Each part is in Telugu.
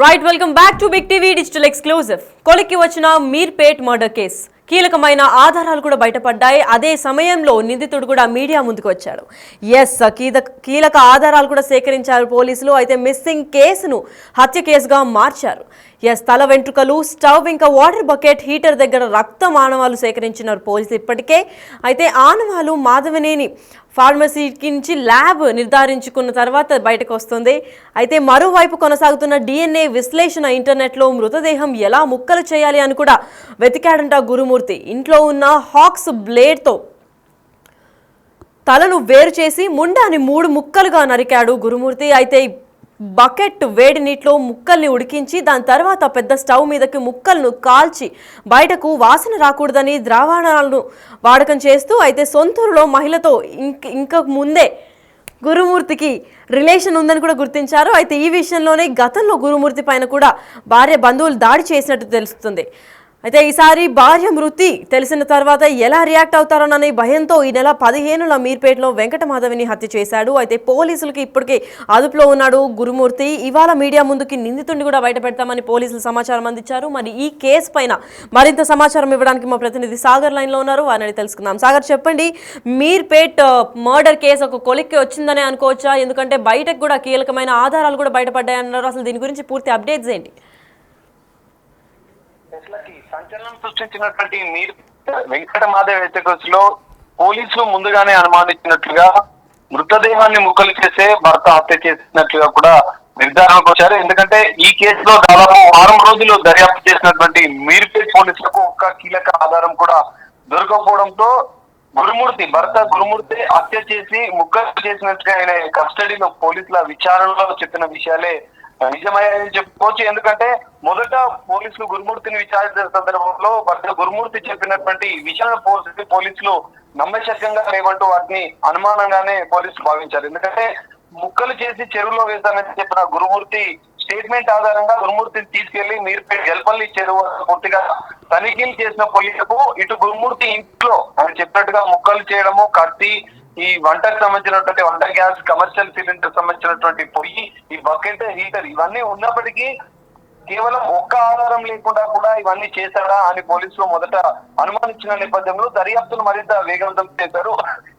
Right welcome back to Big TV digital exclusive. కొలిక్కి వచ్చిన మీర్పేట్ మర్డర్ కేసు కీలకమైన ఆధారాలు కూడా బయటపడ్డాయి. అదే సమయంలో నిందితుడు కూడా మీడియా ముందుకు వచ్చాడు. కీలక ఆధారాలు కూడా సేకరించారు పోలీసులు. అయితే మిస్సింగ్ కేసును హత్య కేసుగా మార్చారు. తల వెంట్రుకలు, స్టవ్, ఇంకా వాటర్ బకెట్, హీటర్ దగ్గర రక్తం ఆనవాలు సేకరించినారు పోలీసులు ఇప్పటికే. అయితే ఆనవాలు మాధవనేని ఫార్మసీకి నుంచి ల్యాబ్ నిర్ధారించుకున్న తర్వాత బయటకు వస్తుంది. అయితే మరోవైపు కొనసాగుతున్న DNA విశ్లేషణ ఇంటర్నెట్లో మృతదేహం ఎలా ముక్కలు చేయాలి అని కూడా వెతికాడంట గురుమూర్తి. ఇంట్లో ఉన్న హాక్స్ బ్లేడ్తో తలను వేరు చేసి ముండాని 3 ముక్కలుగా నరికాడు గురుమూర్తి. అయితే బకెట్ వేడి నీటిలో ముక్కల్ని ఉడికించి దాని తర్వాత పెద్ద స్టవ్ మీదకి ముక్కలను కాల్చి బయటకు వాసన రాకూడదని ద్రావణాలను వాడకం చేస్తూ అయితే సొంతూరులో మహిళతో ఇంక ముందే గురుమూర్తికి రిలేషన్ ఉందని కూడా గుర్తించారు. అయితే ఈ విషయంలోనే గతంలో గురుమూర్తి పైన కూడా భార్య బంధువులు దాడి చేసినట్టు తెలుస్తుంది. అయితే ఈసారి భార్య మృతి తెలిసిన తర్వాత ఎలా రియాక్ట్ అవుతారోననే భయంతో ఈ నెల 15న మీర్పేటలో వెంకటమాధవిని హత్య చేశాడు. అయితే పోలీసులకి ఇప్పటికే అదుపులో ఉన్నాడు గురుమూర్తి. ఇవాళ మీడియా ముందుకి నిందితుడిని కూడా బయట పెడతామని పోలీసులు సమాచారం అందించారు. మరి ఈ కేసు పైన మరింత సమాచారం ఇవ్వడానికి మా ప్రతినిధి సాగర్ లైన్లో ఉన్నారు, వారిని తెలుసుకుందాం. సాగర్, చెప్పండి, మీర్పేట్ మర్డర్ కేసు ఒక కొలిక్కి వచ్చిందనే అనుకోవచ్చా? ఎందుకంటే బయటకు కూడా కీలకమైన ఆధారాలు కూడా బయటపడ్డాయన్నారు. అసలు దీని గురించి పూర్తి అప్డేట్స్ ఏంటి? సంచలనం సృష్టించినటువంటి వెంకటమాధవ్ హత్య కేసులో పోలీసులు ముందుగానే అనుమానించినట్లుగా మృతదేహాన్ని ముక్కలు చేసే భర్త హత్య చేసినట్లుగా కూడా నిర్ధారణకు వచ్చారు. ఎందుకంటే ఈ కేసులో దాదాపు 6 రోజులు దర్యాప్తు చేసినటువంటి మీర్పేట్ పోలీసులకు ఒక్క కీలక ఆధారం కూడా దొరకకపోవడంతో భర్త గురుమూర్తి హత్య చేసి ముక్కలు చేసినట్టుగా ఆయన కస్టడీలో పోలీసుల విచారణలో చెప్పిన విషయాలే నిజమయ్యాయని చెప్పుకోవచ్చు. ఎందుకంటే మొదట పోలీసులు గురుమూర్తిని విచారించిన సందర్భంలో భర్త గురుమూర్తి చెప్పినటువంటి విషయాలను పోలీసులు నమ్మశక్యంగా లేవంటూ వాటిని అనుమానంగానే పోలీసులు భావించారు. ఎందుకంటే ముక్కలు చేసి చెరువులో వేస్తానని చెప్పిన గురుమూర్తి స్టేట్మెంట్ ఆధారంగా గురుమూర్తిని తీసుకెళ్లి మీర్పేట్ జల్పల్లి చెరువు పూర్తిగా తనిఖీలు చేసిన పోలీసులకు ఇటు గురుమూర్తి ఇంట్లో ఆయన చెప్పినట్టుగా ముక్కలు చేయడము, కత్తి, ఈ వంటకు సంబంధించినటువంటి వంట గ్యాస్, కమర్షియల్ సిలిండర్ సంబంధించినటువంటి పొయ్యి, ఈ బకెట్, హీటర్ ఇవన్నీ ఉన్నప్పటికీ కేవలం ఒక్క ఆధారం లేకుండా కూడా ఇవన్నీ చేశాడా అని పోలీసులు మొదట అనుమానించిన నేపథ్యంలో దర్యాప్తును మరింత వేగవంతం చేశారు.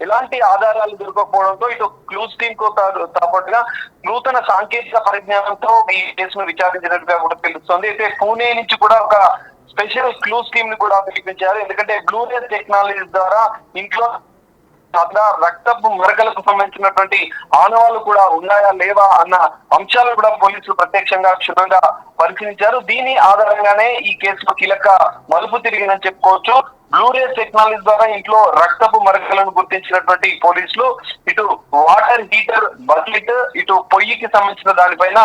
ఎలాంటి ఆధారాలు దొరకకపోవడంతో ఇటు క్లూస్ టీమ్ కు పాటుగా నూతన సాంకేతిక పరిజ్ఞానంతో ఈ కేసును విచారించినట్టుగా కూడా తెలుస్తోంది. అయితే పూణే నుంచి కూడా ఒక స్పెషల్ క్లూస్ టీమ్ ని కూడా పిలిపించారు. ఎందుకంటే బ్లూరే టెక్నాలజీ ద్వారా ఇంట్లో రక్తపు మరకలకు సంబంధించినటువంటి ఆనవాళ్లు కూడా ఉన్నాయా లేవా అన్న అంశాలు కూడా పోలీసులు ప్రత్యక్షంగా క్షుణ్ణంగా పరిశీలించారు. దీని ఆధారంగానే ఈ కేసులో కీలక మలుపు తిరిగిందని చెప్పుకోవచ్చు. బ్లూరేస్ టెక్నాలజీ ద్వారా ఇంట్లో రక్తపు మరకలను గుర్తించినటువంటి పోలీసులు ఇటు వాటర్ హీటర్, బకెట్, ఇటు పొయ్యికి సంబంధించిన దానిపైన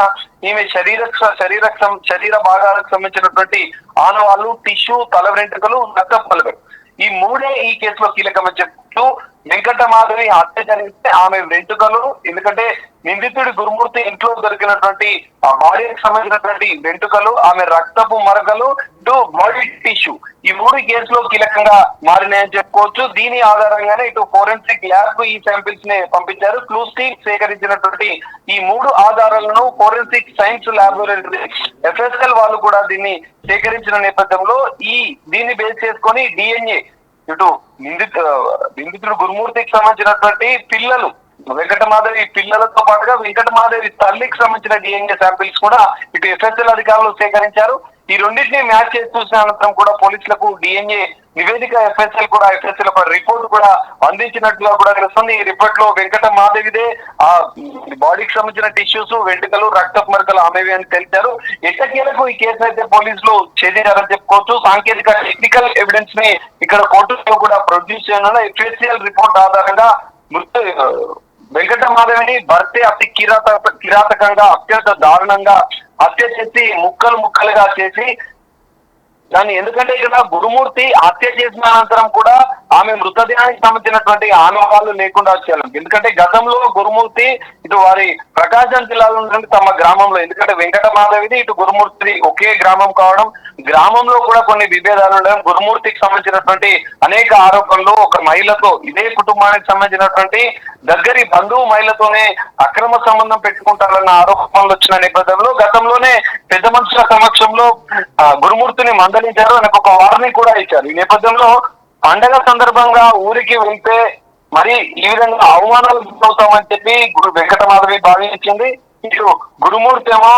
ఈమె శరీర భాగాలకు సంబంధించినటువంటి ఆనవాళ్లు, టిష్యూ, తల వెంట్రుకలు, రక్తపు మరకలు ఈ 3 ఈ కేసులో కీలకమని చెప్తూ వెంకటమాధవి హత్య జరిగితే ఆమె వెంట్రుకలు, ఎందుకంటే నిందితుడి గురుమూర్తి ఇంట్లో దొరికినటువంటి ఆ బాడీకి సంబంధించినటువంటి వెంట్రుకలు, ఆమె రక్తపు మరకలు, ఇటు బాడీ టిష్యూ ఈ 3 కేసులో కీలకంగా మారినాయని చెప్పుకోవచ్చు. దీని ఆధారంగానే ఇటు ఫోరెన్సిక్ ల్యాబ్ కు ఈ శాంపిల్స్ ని పంపించారు. క్లూస్ టీమ్ సేకరించినటువంటి ఈ 3 ఆధారాలను ఫోరెన్సిక్ సైన్స్ ల్యాబొరేటరీ FSL వాళ్ళు కూడా దీన్ని సేకరించిన నేపథ్యంలో దీన్ని బేస్ చేసుకొని DNA ఇటు నిందితుడు గురుమూర్తికి సంబంధించినటువంటి పిల్లలు, వెంకటమాధవి పిల్లలతో పాటుగా వెంకటమాధవి తల్లికి సంబంధించిన DNA శాంపిల్స్ కూడా ఇటు FSL అధికారులు సేకరించారు. ఈ రెండింటిని మ్యాచ్ చేసి చూసిన అనంతరం కూడా పోలీసులకు DNA నివేదిక FSL ఒక రిపోర్ట్ కూడా అందించినట్లుగా కూడా తెలుస్తుంది. ఈ రిపోర్ట్ లో వెంకటమాధవిదే ఆ బాడీకి సంబంధించిన టిష్యూస్, వెంట్రుకలు, రక్తపు మరకలు ఆమెవి అని తెలిపారు. ఎట్టకేలకు ఈ కేసు అయితే పోలీసులు ఛేదించారని చెప్పుకోవచ్చు. సాంకేతిక టెక్నికల్ ఎవిడెన్స్ ని ఇక్కడ కోర్టులో కూడా ప్రొడ్యూస్ చేయనున్న FSL రిపోర్ట్ ఆధారంగా వెంకటమాధవిని భర్తే అతి కిరాతకంగా అత్యంత దారుణంగా హత్య చేసి ముక్కలుగా చేసి దాన్ని, ఎందుకంటే ఇక్కడ గురుమూర్తి హత్య చేసిన అనంతరం కూడా ఆమె మృతదేహానికి సంబంధించినటువంటి ఆనవాళ్లు లేకుండా వచ్చేయాలి. ఎందుకంటే గతంలో గురుమూర్తి ఇటు వారి ప్రకాశం జిల్లాలో తమ గ్రామంలో, ఎందుకంటే వెంకటమాధవిది ఇటు గురుమూర్తి ఒకే గ్రామం కావడం, గ్రామంలో కూడా కొన్ని విభేదాలు ఉండడం, గురుమూర్తికి సంబంధించినటువంటి అనేక ఆరోపణలు, ఒక మహిళతో ఇదే కుటుంబానికి సంబంధించినటువంటి దగ్గరి బంధువు మహిళతోనే అక్రమ సంబంధం పెట్టుకుంటారన్న ఆరోపణలు వచ్చిన నేపథ్యంలో గతంలోనే పెద్ద మనుషుల సమక్షంలో గురుమూర్తిని మందలించారు, ఆయనకు ఒక వార్నింగ్ కూడా ఇచ్చారు. ఈ నేపథ్యంలో పండగ సందర్భంగా ఊరికి వెళ్తే మరి ఈ విధంగా అవమానాలు గురవుతామని చెప్పి వెంకటమాధవి భావించింది. ఇటు గురుమూర్తి ఏమో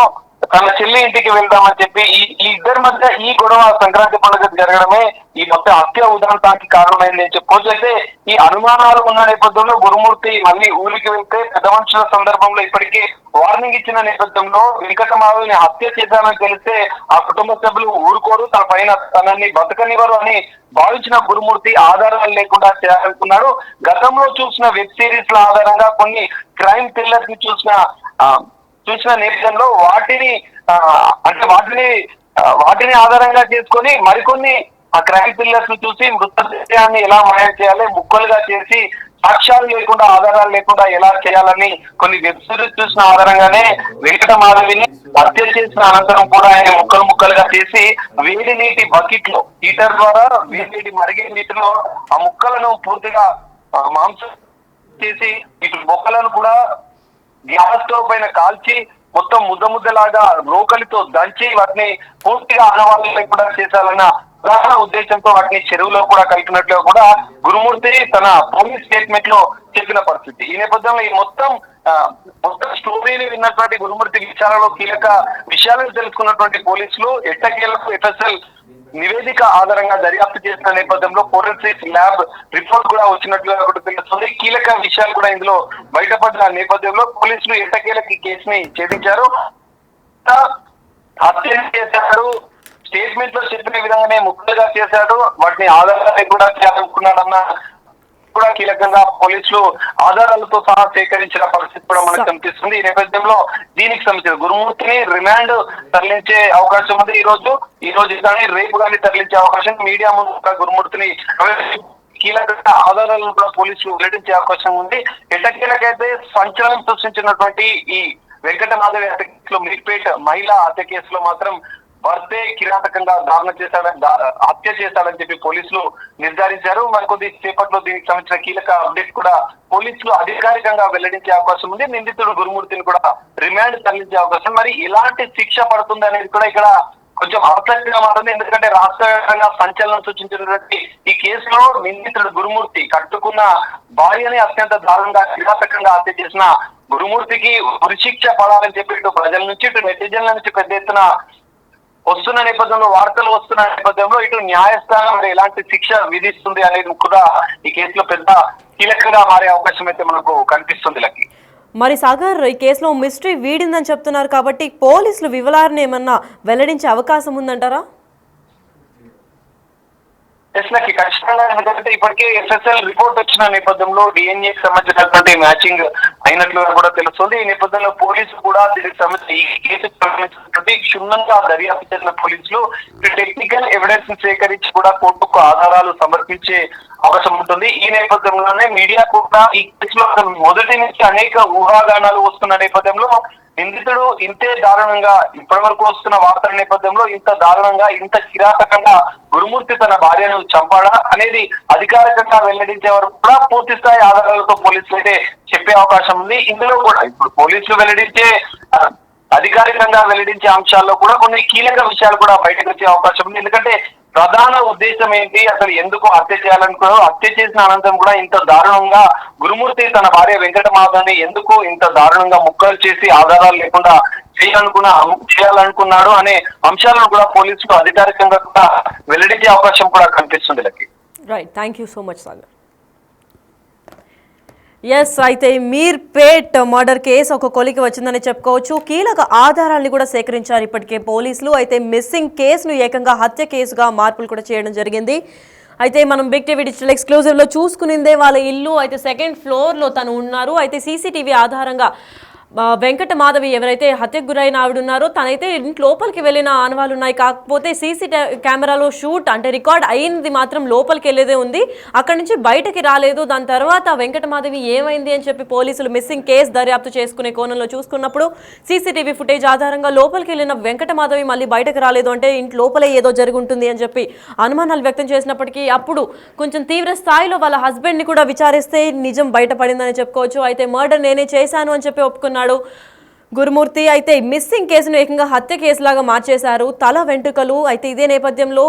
తన చెల్లి ఇంటికి వెళ్దామని చెప్పి ఈ ఇద్దరి మధ్య ఈ గొడవ సంక్రాంతి పండుగ జరగడమే ఈ మొత్తం హత్య ఉదాంతానికి కారణమైంది అని చెప్పుకోవచ్చు. అయితే ఈ అనుమానాలు ఉన్న నేపథ్యంలో గురుమూర్తి మళ్ళీ ఊరికి వెళ్తే పెద్ద మనుషుల సందర్భంలో ఇప్పటికీ వార్నింగ్ ఇచ్చిన నేపథ్యంలో వెంకటమాధవిని హత్య చేద్దామని తెలిస్తే ఆ కుటుంబ సభ్యులు ఊరుకోరు, తన పైన తనని బతకనివ్వరు అని భావించిన గురుమూర్తి ఆధారాలు లేకుండా చేయాలనుకున్నాడు. గతంలో చూసిన వెబ్ సిరీస్ ల ఆధారంగా కొన్ని క్రైమ్ థ్రిల్లర్స్ ని చూసిన నేపథ్యంలో వాటిని ఆధారంగా చేసుకొని మరికొన్ని ఆ క్రైమ్ థ్రిల్లర్స్ ను చూసి మృతదేహాన్ని ఎలా మాయం చేయాలి, ముక్కలుగా చేసి సాక్ష్యాలు లేకుండా ఆధారాలు లేకుండా ఎలా చేయాలని కొన్ని వెబ్ సిరీస్ చూసిన ఆధారంగానే వెంకటమాధవిని హత్య చేసిన అనంతరం కూడా ఆయన ముక్కలుగా చేసి వేడి నీటి బకెట్ లో హీటర్ ద్వారా వేడి నీటి మరిగే నీటిలో ఆ ముక్కలను పూర్తిగా మాంసం చేసి ఇటు బొక్కలను కూడా గ్యాస్ స్టవ్ పైన కాల్చి మొత్తం ముద్దలాగా రోకలితో దంచి వాటిని పూర్తిగా ఆనవాళ్ళు లేకుండా చేశాలన్న ప్రధాన ఉద్దేశంతో వాటిని చెరువులో కూడా కలిపినట్లు కూడా గురుమూర్తి తన పోలీస్ స్టేట్మెంట్ లో చెప్పిన పరిస్థితి. ఈ నేపథ్యంలో ఈ మొత్తం స్టోరీని విన్నటువంటి గురుమూర్తి విచారణలో కీలక విషయాలను తెలుసుకున్నటువంటి పోలీసులు ఎట్టకేలకు ఎఫ్ఎస్ఎల్ నివేదిక ఆధారంగా దర్యాప్తు చేసిన నేపథ్యంలో ఫోరెన్సిక్ ల్యాబ్ రిపోర్ట్ కూడా వచ్చినట్లుగా కూడా తెలుస్తుంది. కీలక విషయాలు కూడా ఇందులో బయటపడిన నేపథ్యంలో పోలీసులు ఎట్టకేలకు ఈ కేసుని ఛేదించారు. హత్య చేశాడు, స్టేట్మెంట్ లో చెప్పిన విధంగానే ముక్కలుగా చేశాడు, వాటిని ఆధారాలు కూడా చేయాలనుకున్నాడన్న కూడా కీలకంగా పోలీసులు ఆధారాలతో సహా సేకరించిన పరిస్థితి కూడా మనకు కనిపిస్తుంది. ఈ నేపథ్యంలో దీనికి సంబంధించిన గురుమూర్తిని రిమాండ్ తరలించే అవకాశం ఉంది. ఈ రోజు కానీ రేపు కానీ తరలించే అవకాశం, మీడియా ముందు గురుమూర్తిని కీలక ఆధారాలను కూడా పోలీసులు వెల్లడించే అవకాశం ఉంది. ఎట్టకేలకైతే సంచలనం సృష్టించినటువంటి ఈ వెంకటమాధవి హత్య కేసులో మీర్పేట్ మహిళా హత్య కేసులో మాత్రం భర్తే కిరాతకంగా హత్య చేశాడని చెప్పి పోలీసులు నిర్ధారించారు. మరికొద్ది సేపట్లో దీనికి సంబంధించిన కీలక అప్డేట్ కూడా పోలీసులు అధికారికంగా వెల్లడించే అవకాశం ఉంది. నిందితుడు గురుమూర్తిని కూడా రిమాండ్ తరలించే అవకాశం, మరి ఎలాంటి శిక్ష పడుతుంది అనేది కూడా ఇక్కడ కొంచెం ఆసక్తిగా మారింది. ఎందుకంటే రాష్ట్ర వ్యాప్తంగా సంచలనం సూచించినటువంటి ఈ కేసులో నిందితుడు గురుమూర్తి కట్టుకున్న భార్యని అత్యంత దారుణంగా కిరాతకంగా హత్య చేసిన గురుమూర్తికి ఉరిశిక్ష పడాలని చెప్పి ఇటు ప్రజల నుంచి ఇటు నెటిజన్ల నుంచి పెద్ద ఎత్తున వస్తున్న నేపథ్యంలో వార్తలు వస్తున్న నేపథ్యంలో ఇటు న్యాయస్థానం మరి ఎలాంటి శిక్ష విధిస్తుంది అనేది కూడా ఈ కేసులో పెద్ద కీలకంగా మారే అవకాశం అయితే మనకు కనిపిస్తుంది. లక్కి మరి సాగర్, ఈ కేసులో మిస్టరీ వీడిందని చెప్తున్నారు కాబట్టి పోలీసులు వివరాలను ఏమన్నా వెల్లడించే అవకాశం ఉందంటారా? లక్కి ఖచ్చితంగా, ఎందుకంటే ఇప్పటికే ఎఫ్ఎస్ఎల్ రిపోర్ట్ వచ్చిన నేపథ్యంలో డిఎన్ఏకి సంబంధించినటువంటి మ్యాచింగ్ అయినట్లుగా కూడా తెలుస్తుంది. ఈ నేపథ్యంలో పోలీసులు కూడా దీనికి సంబంధించి ఈ కేసుకు సంబంధించినటువంటి క్షుణ్ణంగా దర్యాప్తు చేసిన పోలీసులు టెక్నికల్ ఎవిడెన్స్ సేకరించి కూడా కోర్టుకు ఆధారాలు సమర్పించే అవకాశం ఉంటుంది. ఈ నేపథ్యంలోనే మీడియా కూడా ఈ కేసులో మొదటి నుంచి అనేక ఊహాగానాలు వస్తున్న నేపథ్యంలో నిందితుడు ఇంతే దారుణంగా ఇప్పటి వరకు వస్తున్న వార్తల నేపథ్యంలో ఇంత దారుణంగా ఇంత కిరాతకంగా గురుమూర్తి తన భార్యను చంపాడా అనేది అధికారికంగా వెల్లడించే వరకు కూడా పూర్తి స్థాయి ఆధారాలతో పోలీసులు అయితే చెప్పే అవకాశం ఉంది. ఇందులో కూడా ఇప్పుడు పోలీసులు అధికారికంగా వెల్లడించే అంశాల్లో కూడా కొన్ని కీలక విషయాలు కూడా బయటకు వచ్చే అవకాశం ఉంది. ఎందుకంటే ప్రధాన ఉద్దేశం ఏంటి, అసలు ఎందుకు హత్య చేయాలనుకున్నారో, హత్య చేసిన అనంతరం కూడా ఇంత దారుణంగా గురుమూర్తి తన భార్య వెంకటమాధవిని ఎందుకు ఇంత దారుణంగా ముక్కలు చేసి ఆధారాలు లేకుండా చేయాలనుకున్నాడు అనే అంశాలను కూడా పోలీసులు అధికారికంగా కూడా వెల్లడించే అవకాశం కూడా కనిపిస్తుంది. Lucky right, thank you so much Sagar. Yes, అయితే మీర్పేట్ మర్డర్ కేసు ఒక కొలికి వచ్చిందని చెప్పుకోవచ్చు. కీలక ఆధారాలను కూడా సేకరించారు ఇప్పటికే పోలీసులు. అయితే మిస్సింగ్ కేసును ఏకంగా హత్య కేసుగా మార్పులు కూడా చేయడం జరిగింది. అయితే మనం బిగ్ టీవీ డిజిటల్ ఎక్స్క్లూజివ్లో చూసుకునిందే వాళ్ళ ఇల్లు. అయితే సెకండ్ ఫ్లోర్లో తను ఉన్నారు. అయితే సీసీటీవీ ఆధారంగా వెంకట మాధవి ఎవరైతే హత్యకు గురైన ఆవిడ ఉన్నారో తనైతే ఇంటి లోపలికి వెళ్ళిన ఆనవాళ్ళు ఉన్నాయి. కాకపోతే సీసీ కెమెరాలో షూట్ అంటే రికార్డ్ అయింది మాత్రం లోపలికి వెళ్ళేదే ఉంది, అక్కడి నుంచి బయటకి రాలేదు. దాని తర్వాత వెంకట మాధవి ఏమైంది అని చెప్పి పోలీసులు మిస్సింగ్ కేసు దర్యాప్తు చేసుకునే కోణంలో చూసుకున్నప్పుడు సీసీటీవీ ఫుటేజ్ ఆధారంగా లోపలికి వెళ్ళిన వెంకట మాధవి మళ్ళీ బయటకు రాలేదు అంటే ఇంటి లోపలే ఏదో జరుగుంటుంది అని చెప్పి అనుమానాలు వ్యక్తం చేసినప్పటికీ అప్పుడు కొంచెం తీవ్ర స్థాయిలో వాళ్ళ హస్బెండ్ని కూడా విచారిస్తే నిజం బయటపడిందని చెప్పుకోవచ్చు. అయితే మర్డర్ నేనే చేశాను అని చెప్పి ఒప్పుకున్నాడు గురుమూర్తి. అయితే మిస్సింగ్ కేసును ఏకంగా హత్య కేసులాగా మార్చేశారు. తల వెంట్రుకలు అయితే ఇదే నేపథ్యంలో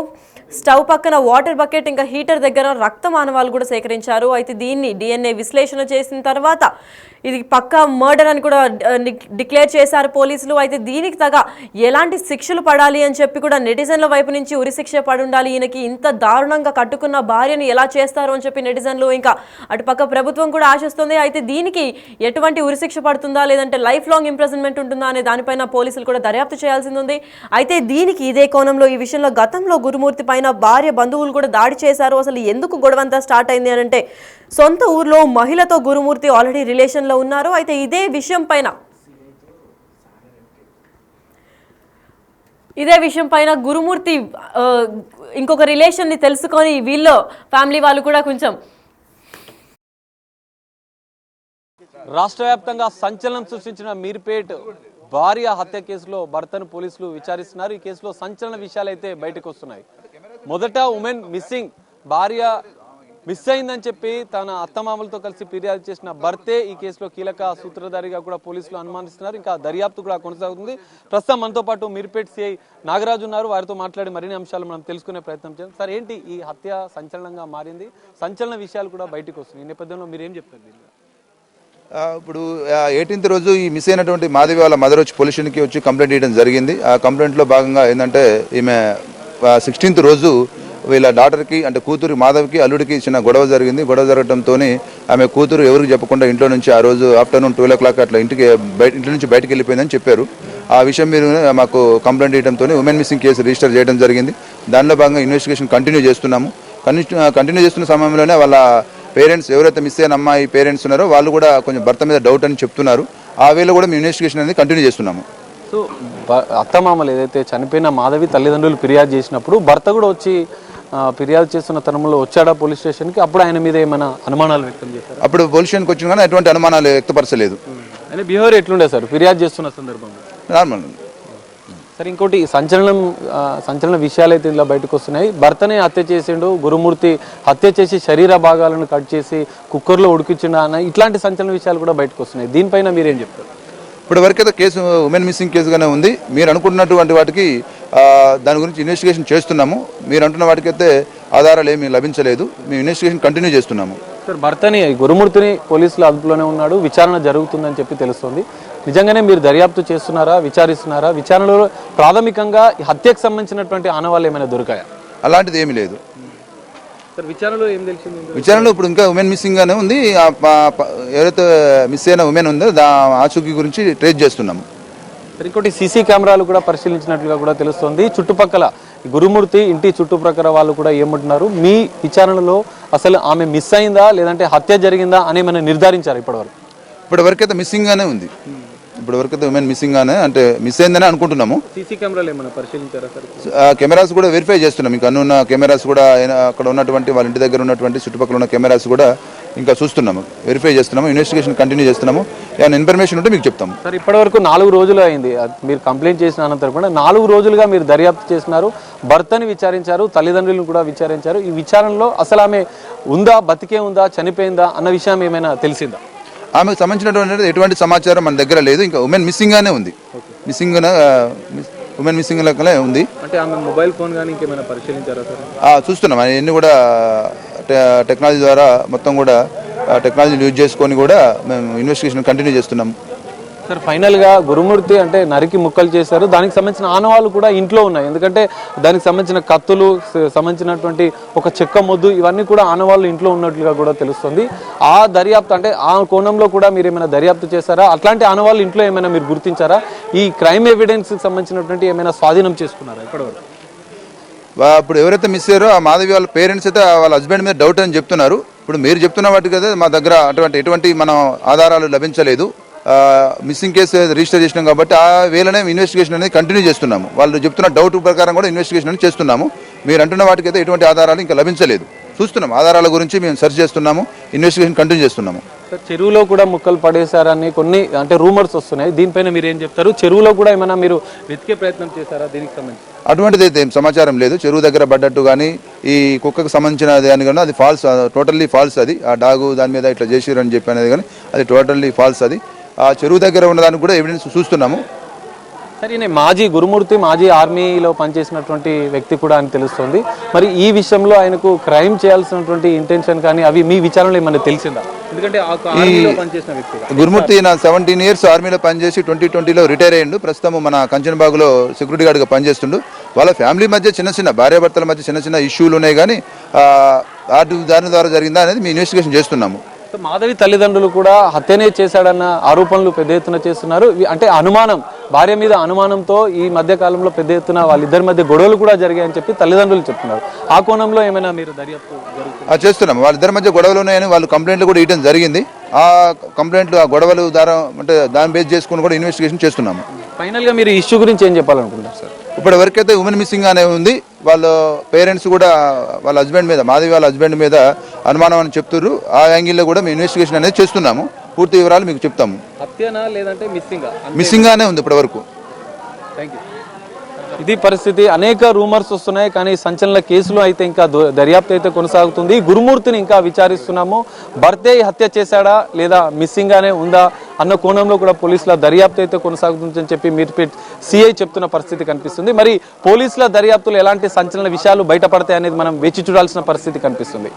స్టవ్ పక్కన వాటర్ బకెట్ ఇంకా హీటర్ దగ్గర రక్త మానవాలు కూడా సేకరించారు. అయితే దీన్ని DNA విశ్లేషణ చేసిన తర్వాత ఇది పక్కా మర్డర్ అని కూడా డిక్లేర్ చేశారు పోలీసులు. అయితే దీనికి తగ ఎలాంటి శిక్షలు పడాలి అని చెప్పి కూడా నెటిజన్ల వైపు నుంచి ఉరిశిక్ష పడి ఉండాలి, ఈయనకి ఇంత దారుణంగా కట్టుకున్న భార్యను ఎలా చేస్తారు అని చెప్పి నెటిజన్లు ఇంకా అటుపక్క ప్రభుత్వం కూడా ఆశిస్తుంది. అయితే దీనికి ఎటువంటి ఉరిశిక్ష పడుతుందా లేదంటే లైఫ్ లాంగ్ ఇంప్రిజన్మెంట్ ఉంటుందా అనే దానిపైన పోలీసులు కూడా దర్యాప్తు చేయాల్సింది ఉంది. అయితే దీనికి ఇదే కోణంలో ఈ విషయంలో గతంలో గురుమూర్తి పైన భార్య బంధువులు కూడా దాడి చేశారు. అసలు ఎందుకు గొడవంతా స్టార్ట్ అయింది అని అంటే సొంత ఊర్లో మహిళతో గురుమూర్తి ఆల్రెడీ రిలేషన్లో ఉన్నారు. అయితే ఇదే విషయం పైన గురుమూర్తి ఇంకొక రిలేషన్ని తెలుసుకొని వీళ్ళ ఫ్యామిలీ వాళ్ళు కూడా కొంచెం రాష్ట్ర వ్యాప్తంగా సంచలనం సృష్టించిన మీర్పేట్ భార్య హత్య కేసులో భర్తను పోలీసులు విచారిస్తున్నారు. ఈ కేసులో సంచలన విషయాలు అయితే బయటకు వస్తున్నాయి. మొదట ఉమెన్ మిస్సింగ్, భార్య మిస్ అయిందని చెప్పి తన అత్తమామలతో కలిసి ఫిర్యాదు చేసిన భర్తే ఈ కేసులో కీలక సూత్రధారిగా కూడా పోలీసులు అనుమానిస్తున్నారు. ఇంకా దర్యాప్తు కూడా కొనసాగుతుంది. ప్రస్తుతం మనతో పాటు మీర్పేట్ సిఐ నాగరాజు ఉన్నారు. వారితో మాట్లాడి మరిన్ని అంశాలు మనం తెలుసుకునే ప్రయత్నం చేద్దాం. సార్, ఏంటి ఈ హత్య సంచలనంగా మారింది, సంచలన విషయాలు కూడా బయటకు వస్తున్నాయి, ఈ నేపథ్యంలో మీరు ఏం చెప్తారు? ఇప్పుడు 18th రోజు ఈ మిస్ అయినటువంటి మాధవి వాళ్ళ మదర్ వచ్చి పోలీస్ స్టేషన్కి వచ్చి కంప్లైంట్ చేయడం జరిగింది. ఆ కంప్లైంట్లో భాగంగా ఏంటంటే ఈమె 16th రోజు వీళ్ళ డాటర్కి అంటే కూతురు మాధవికి అల్లుడికి చిన్న గొడవ జరిగింది. గొడవ జరగడంతో ఆమె కూతురు ఎవరికి చెప్పకుండా ఇంట్లో నుంచి ఆ రోజు ఆఫ్టర్నూన్ 12 o'clock అట్లా ఇంటి నుంచి బయటకు వెళ్ళిపోయిందని చెప్పారు. ఆ విషయం మీరు మాకు కంప్లైంట్ చేయడంతో ఉమెన్ మిస్సింగ్ కేసు రిజిస్టర్ చేయడం జరిగింది. దానిలో భాగంగా ఇన్వెస్టిగేషన్ కంటిన్యూ చేస్తున్నాము. కంటిన్యూ చేస్తున్న సమయంలోనే వాళ్ళ పేరెంట్స్ ఎవరైతే మిస్ అయిన అమ్మాయి పేరెంట్స్ ఉన్నారో వాళ్ళు కూడా కొంచెం భర్త మీద డౌట్ అని చెప్తున్నారు. ఆ వేళ కూడా మేము ఇన్వెస్టిగేషన్ అనేది కంటిన్యూ చేస్తున్నాము. సో అత్తమామలు ఏదైతే చనిపోయిన మాధవి తల్లిదండ్రులు ఫిర్యాదు చేసినప్పుడు భర్త కూడా వచ్చి ఫిర్యాదు చేస్తున్న తరుణంలో వచ్చాడా పోలీస్ స్టేషన్కి? అప్పుడు ఆయన మీద ఏమైనా అనుమానాలు వ్యక్తం చేశారు? అప్పుడు పోలీస్ స్టేషన్కి వచ్చిన కానీ ఎటువంటి అనుమానాలు వ్యక్తపరచలేదు. ఆయన బిహేవియర్ ఎట్లుండే సార్ ఫిర్యాదు చేస్తున్న సందర్భంలో? నార్మల్. సరే, ఇంకోటి సంచలన విషయాలు అయితే ఇలా బయటకు వస్తున్నాయి. భర్తనే హత్య చేసిండు గురుమూర్తి, హత్య చేసి శరీర భాగాలను కట్ చేసి కుక్కర్లో ఉడికించిండు అన్న ఇట్లాంటి సంచలన విషయాలు కూడా బయటకు వస్తున్నాయి. దీనిపైన మీరేం చెప్తారు? ఇప్పటి వరకైతే కేసు ఉమెన్ మిస్సింగ్ కేసుగానే ఉంది. మీరు అనుకుంటున్నటువంటి వాటికి దాని గురించి ఇన్వెస్టిగేషన్ చేస్తున్నాము. మీరు అంటున్న వాటికైతే ఆధారాలు ఏమీ లభించలేదు. మేము ఇన్వెస్టిగేషన్ కంటిన్యూ చేస్తున్నాము. సార్, భర్తని గురుమూర్తిని పోలీసులు అదుపులోనే ఉన్నాడు, విచారణ జరుగుతుందని చెప్పి తెలుస్తుంది. నిజంగానే మీరు దర్యాప్తు చేస్తున్నారా, విచారిస్తున్నారా? విచారణలో ప్రాథమికంగా హత్యకు సంబంధించినటువంటి ఆనవాళ్ళు ఏమైనా దొరికాయా? అలాంటిది ఏమీ లేదు. సార్, విచారణలో ఏం తెలిసింది? విచారణలో ఇప్పుడు ఇంకా ఉమెన్ మిస్సింగ్ గానే ఉంది. ఎవరైతే మిస్ అయిన ఉమెన్ ఉందో ఆచూకీ గురించి ట్రేస్ చేస్తున్నాము. ఇంకోటి సీసీ కెమెరాలు కూడా పరిశీలించినట్లుగా కూడా తెలుస్తుంది. చుట్టుపక్కల గురుమూర్తి ఇంటి చుట్టుప్రక్కల వాళ్ళు కూడా ఏమంటున్నారు? మీ విచారణలో అసలు ఆమె మిస్ అయిందా లేదంటే హత్య జరిగిందా అని ఏమైనా నిర్ధారించారు ఇప్పటివరకు అయితే మిస్సింగ్ గానే ఉంది. ఇప్పటివరకు అయితే ఉమెన్ మిస్సింగ్ గానే అంటే మిస్ అయిందని అనుకుంటున్నాము. సీసీ కెమెరాలు ఏమైనా పరిశీలించారా సార్? కెమెరాస్ కూడా వెరిఫై చేస్తున్నాం. ఇంకా అన్నున్న కెమెరాస్ కూడా అక్కడ ఉన్నటువంటి వాళ్ళ ఇంటి దగ్గర ఉన్నటువంటి చుట్టుపక్కల ఉన్న కెమెరాస్ కూడా ఇంకా చూస్తున్నాము, వెరిఫై చేస్తున్నాము, ఇన్వెస్టిగేషన్ కంటిన్యూ చేస్తున్నాము. ఏమైనా ఇన్ఫర్మేషన్ ఉంటే మీకు చెప్తాము. సార్, ఇప్పటివరకు 4 రోజులు అయింది మీరు కంప్లైంట్ చేసిన అనంతరం కూడా 4 రోజులుగా మీరు దర్యాప్తు చేస్తున్నారు, భర్తని విచారించారు, తల్లిదండ్రులను కూడా విచారించారు. ఈ విచారణలో అసలు ఆమె ఉందా, బతికే ఉందా, చనిపోయిందా అన్న విషయం ఏమైనా తెలిసిందా? ఆమెకు సంబంధించినటువంటి ఎటువంటి సమాచారం మన దగ్గర లేదు. ఇంకా ఉమెన్ మిస్సింగ్ గానే ఉంది. ఉమెన్ మిస్సింగ్ లెక్కనే ఉంది. అంటే ఆమె మొబైల్ ఫోన్ కానీ ఇంకేమైనా పరిశీలించారా సార్? చూస్తున్నాం. అవన్నీ కూడా టెక్నాలజీ ద్వారా మొత్తం కూడా టెక్నాలజీని యూజ్ చేసుకొని కూడా మేము ఇన్వెస్టిగేషన్ కంటిన్యూ చేస్తున్నాం. సార్, ఫైనల్గా గురుమూర్తి అంటే నరికి ముక్కలు చేశారు, దానికి సంబంధించిన ఆనవాళ్ళు కూడా ఇంట్లో ఉన్నాయి. ఎందుకంటే దానికి సంబంధించిన కత్తులు, సంబంధించినటువంటి ఒక చెక్క మొద్దు, ఇవన్నీ కూడా ఆనవాళ్ళు ఇంట్లో ఉన్నట్లుగా కూడా తెలుస్తుంది. ఆ దర్యాప్తు అంటే ఆ కోణంలో కూడా మీరు ఏమైనా దర్యాప్తు చేశారా? అట్లాంటి ఆనవాళ్ళు ఇంట్లో ఏమైనా మీరు గుర్తించారా? ఈ క్రైమ్ ఎవిడెన్స్కి సంబంధించినటువంటి ఏమైనా స్వాధీనం చేసుకున్నారా ఇప్పటివరకు? ఇప్పుడు ఎవరైతే మిస్ అయ్యారో ఆ మాధవి వాళ్ళ పేరెంట్స్ అయితే వాళ్ళ హస్బెండ్ మీద డౌట్ అని చెప్తున్నారు. ఇప్పుడు మీరు చెప్తున్న వాటికి అయితే మా దగ్గర ఎటువంటి మనం ఆధారాలు లభించలేదు. మిస్సింగ్ కేసు రిజిస్టర్ చేసినాం కాబట్టి ఆ వేళనే ఇన్వెస్టిగేషన్ అనేది కంటిన్యూ చేస్తున్నాము. వాళ్ళు చెప్తున్న డౌట్ ప్రకారం కూడా ఇన్వెస్టిగేషన్ అనేది చేస్తున్నాము. మీరు అంటున్న వాటికైతే ఎటువంటి ఆధారాలు ఇంకా లభించలేదు. చూస్తున్నాం, ఆధారాల గురించి మేము సెర్చ్ చేస్తున్నాము, ఇన్వెస్టిగేషన్ కంటిన్యూ చేస్తున్నాము. చెరువులో కూడా ముక్కలు పడేశారని కొన్ని అంటే రూమర్స్ వస్తున్నాయి. దీనిపైన మీరు ఏం చెప్తారు? చెరువులో కూడా ఏమైనా మీరు వెతికే ప్రయత్నం చేశారా దీనికి సంబంధించి? అటువంటిది అయితే ఏం సమాచారం లేదు. చెరువు దగ్గర పడ్డట్టు కానీ ఈ కుక్కకు సంబంధించిన దాని కానీ అది ఫాల్స్, టోటల్లీ ఫాల్స్. అది ఆ డాగు దాని మీద ఇట్లా చేసిరని చెప్పి అనేది కానీ అది టోటల్లీ ఫాల్స్. అది ఆ చెరువు దగ్గర ఉన్న దానికి కూడా ఎవిడెన్స్ చూస్తున్నాము. సరే, గురుమూర్తి మాజీ ఆర్మీలో పనిచేసినటువంటి వ్యక్తి కూడా అని తెలుస్తుంది. మరి ఈ విషయంలో ఆయనకు క్రైమ్ చేయాల్సినటువంటి ఇంటెన్షన్ కానీ అవి మీ విచారణలో ఏమన్నా తెలిసిందా? ఎందుకంటే ఆర్మీలో పనిచేసిన వ్యక్తి గురుమూర్తి నా 17 years ఆర్మీలో పనిచేసి 2020లో రిటైర్ అయ్యిండు. ప్రస్తుతం మన కంచన్బాగులో సెక్యూరిటీ గార్డ్గా పనిచేస్తుండు. వాళ్ళ ఫ్యామిలీ మధ్య చిన్న భార్యాభర్తల మధ్య చిన్న ఇష్యూలు ఉన్నాయి కానీ దాని ద్వారా జరిగిందా అనేది మేము ఇన్వెస్టిగేషన్ చేస్తున్నాము. మాధవి తల్లిదండ్రులు కూడా హత్యనే చేశాడన్న ఆరోపణలు పెద్ద ఎత్తున చేస్తున్నారు. అంటే అనుమానం, భార్య మీద అనుమానంతో ఈ మధ్య కాలంలో పెద్ద ఎత్తున వాళ్ళిద్దరి మధ్య గొడవలు కూడా జరిగాయని చెప్పి తల్లిదండ్రులు చెప్తున్నారు. ఆ కోణంలో ఏమైనా మీరు దర్యాప్తు చేస్తున్నాం. వాళ్ళిద్దరి మధ్య గొడవలు ఉన్నాయని వాళ్ళు కంప్లైంట్లు కూడా ఇవ్వడం జరిగింది. ఆ కంప్లైంట్లు, ఆ గొడవలు ద్వారా అంటే దాన్ని బేస్ చేసుకుని కూడా ఇన్వెస్టిగేషన్ చేస్తున్నాము. ఫైనల్గా మీరు ఈ ఇష్యూ గురించి ఏం చెప్పాలనుకుంటున్నారు సార్? ఇప్పటి వరకైతే ఉమెన్ మిస్సింగ్ అనే ఉంది. వాళ్ళ పేరెంట్స్ కూడా వాళ్ళ హస్బెండ్ మీద, మాధవి వాళ్ళ హస్బెండ్ మీద అనుమానం అని చెప్తున్నారు. ఆ యాంగిల్లో కూడా మేము ఇన్వెస్టిగేషన్ అనేది చేస్తున్నాము. పూర్తి వివరాలు మీకు చెప్తాము. హత్యనా లేదంటే మిస్సింగ్ గానే ఉంది ఇప్పటి వరకు. ఇది పరిస్థితి. అనేక రూమర్స్ వస్తున్నాయి కానీ సంచలన కేసులు అయితే ఇంకా దర్యాప్తు అయితే కొనసాగుతుంది. గురుమూర్తిని ఇంకా విచారిస్తున్నాము. భర్తే హత్య చేశాడా లేదా మిస్సింగ్ గానే ఉందా అన్న కోణంలో కూడా పోలీసుల దర్యాప్తు అయితే కొనసాగుతుందని చెప్పి మీర్పేట్ సిఐ చెప్తున్న పరిస్థితి కనిపిస్తుంది. మరి పోలీసుల దర్యాప్తులో ఎలాంటి సంచలన విషయాలు బయటపడతాయి అనేది మనం వేచి చూడాల్సిన పరిస్థితి కనిపిస్తుంది.